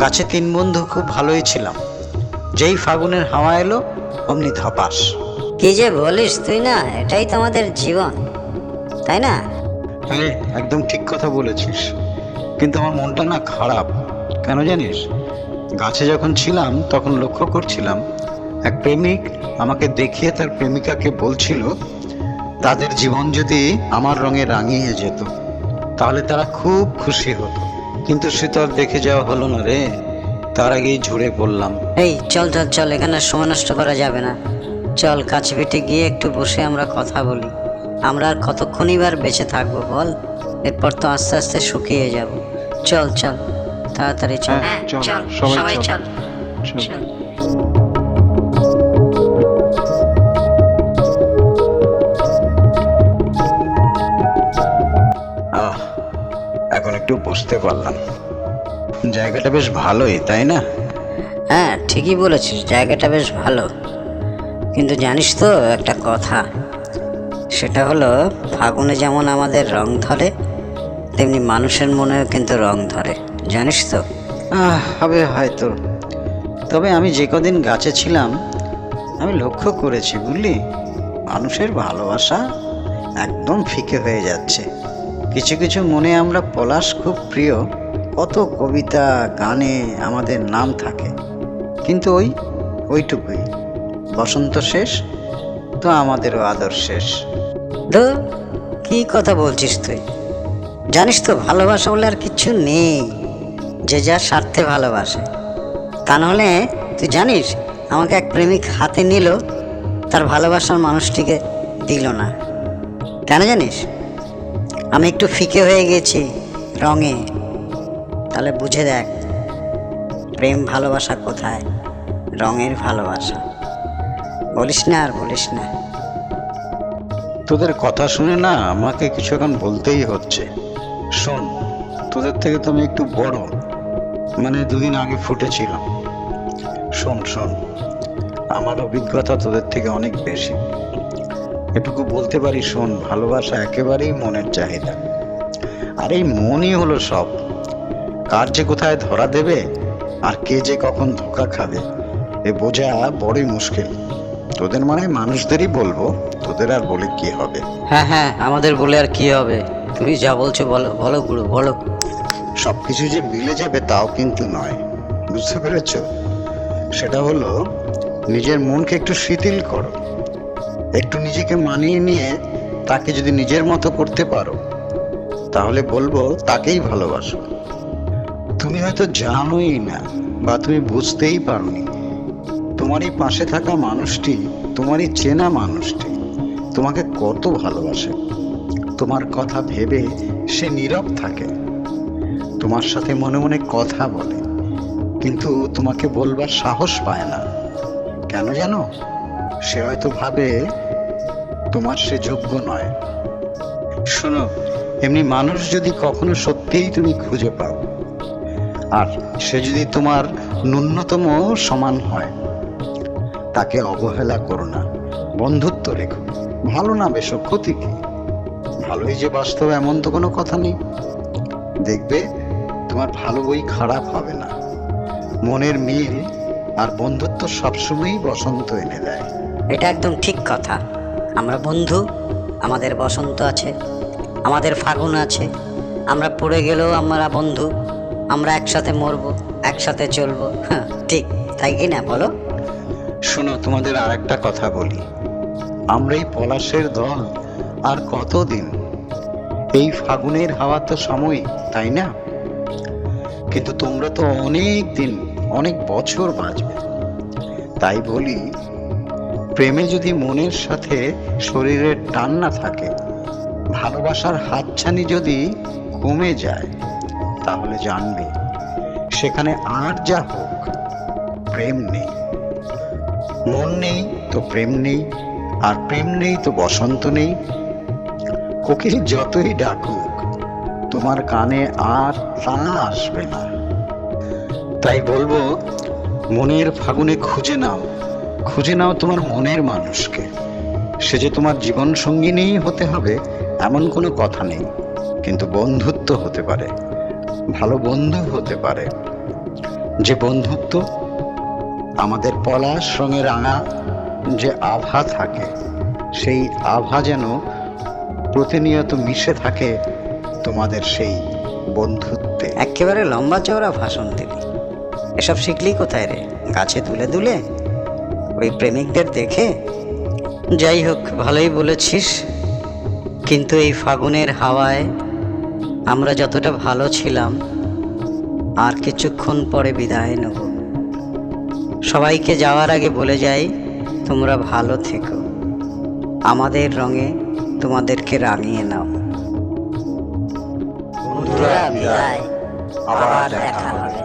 গাছে তিন বন্ধু খুব ভালোই ছিলাম, যেই ফাগুনের হাওয়া এলো অমনি ধপাস। কি যে বলিস তুই, না এটাই তো আমাদের জীবন, তাই না? হ্যাঁ, একদম ঠিক কথা বলেছিস। কিন্তু আমার মনটা না খারাপ, কেন জানিস? গাছে যখন ছিলাম তখন লক্ষ্য করছিলাম এক প্রেমিক আমাকে দেখিয়ে তার প্রেমিকাকে বলছিল তাদের জীবন যদি আমার রঙে রাঙিয়ে যেত তাহলে তারা খুব খুশি হতো। কিন্তু সে তো আর দেখে যাওয়া হলো না রে, তার আগেই ঝরে পড়লাম। এই চল চল চল, এখানে সময় নষ্ট করা যাবে না। চল কাছে পিঠে গিয়ে একটু বসে আমরা কথা বলি। আমরা আর কতক্ষণই বার বেঁচে থাকবো বল? এরপর তো আস্তে আস্তে শুকিয়ে যাব। চল চল তাড়াতাড়ি চল। হ্যাঁ, চল, চল সবাই সবাই চল। চল চল। চল। আহ, এখন একটু বসতে পারলাম। জায়গাটা বেশ ভালোই, তাই না? হ্যাঁ ঠিকই বলেছিস, জায়গাটা বেশ ভালো। কিন্তু জানিস তো একটা কথা, সেটা হলো ফাগুনে যেমন আমাদের রং ধরে, তেমনি মানুষের মনেও কিন্তু রং ধরে, জানিস তো? হবে হয়তো, তবে আমি যে কদিন গাছে ছিলাম আমি লক্ষ্য করেছি বুঝলি, মানুষের ভালোবাসা একদম ফিকে হয়ে যাচ্ছে। কিছু কিছু মনে আমরা পলাশ খুব প্রিয়, কত কবিতা গানে আমাদের নাম থাকে, কিন্তু ওইটুকুই। বসন্ত শেষ তো আমাদেরও আদর শেষ। ধুর, কি কথা বলছিস তুই? জানিস তো ভালোবাসা বলে আর কিচ্ছু নেই, যে যার স্বার্থে ভালোবাসে। তা নাহলে তুই জানিস আমাকে এক প্রেমিক হাতে নিল, তার ভালোবাসার মানুষটিকে দিল না। কেন জানিস? আমি একটু ফিকে হয়ে গেছি রঙে। তাহলে বুঝে দেখ প্রেম ভালোবাসা কোথায়, রঙের ভালোবাসা। বলিস না আর বলিস না। তোদের কথা শুনে না আমাকে কিছু এখন বলতেই হচ্ছে। শোন, তোদের থেকে তো আমি একটু বড়, মানে দুদিন আগে ফুটেছিলাম। শোন শোন, আমার অভিজ্ঞতা তোদের থেকে অনেক বেশি। এটুকু বলতে পারি, শোন, ভালোবাসা একেবারেই মনের চাহিদা। আর এই মনই হলো সব। কার যে কোথায় ধরা দেবে আর কে যে কখন ধোকা খাবে এ বোঝা বড়ই মুশকিল। তোদের মানে মানুষদেরই বলবো, তোদের আর বলে কি হবে। হ্যাঁ হ্যাঁ, আমাদের বলে আর কি হবে, তুমি যা বলছো বলো বলো গুরু বলো। সবকিছু যে মিলে যাবে তাও কিন্তু নয়, বুঝতে পেরেছ? সেটা হলো নিজের মনকে একটু শিথিল করো, একটু নিজেকে মানিয়ে নিয়ে তাকে যদি নিজের মতো করতে পারো তাহলে বলবো তাকেই ভালোবাসো। তুমি হয়তো জানোই না বা তুমি বুঝতেই পারোনি, তোমারই পাশে থাকা মানুষটি, তোমারই চেনা মানুষটি তোমাকে কত ভালোবাসে। তোমার কথা ভেবে সে নীরব থাকে, তোমার সাথে মনে মনে কথা বলে, কিন্তু তোমাকে বলবার সাহস পায় না। কেন জানো? সে হয়তো ভাবে তোমার সে যোগ্য নয়। শোনো, এমনি মানুষ যদি কখনো সত্যিই তুমি খুঁজে পাও আর সে যদি তোমার ন্যূনতম সমান হয়, তাকে অবহেলা করো না, বন্ধুত্ব রেখো। ভালো না বেশো ক্ষতি কি? ভালোই যে বাস্তব এমন তো কোনো কথা নেই। দেখবে তোমার ভালো বই খারাপ হবে না। মনের মিল আর বন্ধুত্ব সবসময়ই বসন্ত এনে দেয়। এটা একদম ঠিক কথা। আমরা বন্ধু, আমাদের বসন্ত আছে, আমাদের ফাগুন আছে। আমরা পড়ে গেলেও আমরা বন্ধু, আমরা একসাথে মরবো, একসাথে চলবো। হ্যাঁ, ঠিক তাই কি না বলো? শোনো, তোমাদের আর একটা কথা বলি, আমরা এই পলাশের দল আর কতদিন? এই ফাগুনের হাওয়া তো সাময়িক, তাই না? কিন্তু তোমরা তো অনেক দিন, অনেক বছর বাঁচবে। তাই বলি, প্রেমে যদি মনের সাথে শরীরের টান না থাকে, ভালোবাসার হাতছানি যদি কমে যায়, তাহলে জানবে সেখানে আর যা হোক প্রেম নেই। মন নেই তো প্রেম নেই, আর প্রেম নেই তো বসন্ত নেই। কোকিল যতই ডাকুক তোমার কানে আর তা আসবে না। তাই বলবো, মনের ফাগুনে খুঁজে নাও, খুঁজে নাও তোমার মনের মানুষকে। সে যে তোমার জীবন সঙ্গিনীই হতে হবে এমন কোনো কথা নেই, কিন্তু বন্ধুত্ব হতে পারে। ভালো বন্ধু হতে পারে, যে বন্ধুত্ব আমাদের পলাশ রঙে রাঙা যে আভা থাকে, সেই আভা যেন প্রতিনিয়ত মিশে থাকে তোমাদের সেই বন্ধুত্বে। একেবারে লম্বা চওড়া ভাষণ দিবি। এসব শিখলি কোথায় রে? গাছে তুলে তুলে, ওই প্রেমিকদের দেখে? যাই হোক, ভালোই বলেছিস, কিন্তু এই ফাগুনের হাওয়ায় আমরা যতটা ভালো ছিলাম আর কিছুক্ষণ পরে বিদায় নেব। সবাইকে যাওয়ার আগে বলে যাই, তোমরা ভালো থেকো, আমাদের রঙে তোমাদেরকে রাঙিয়ে নাও। বন্ধুরা বিদায়, আবার দেখা হবে।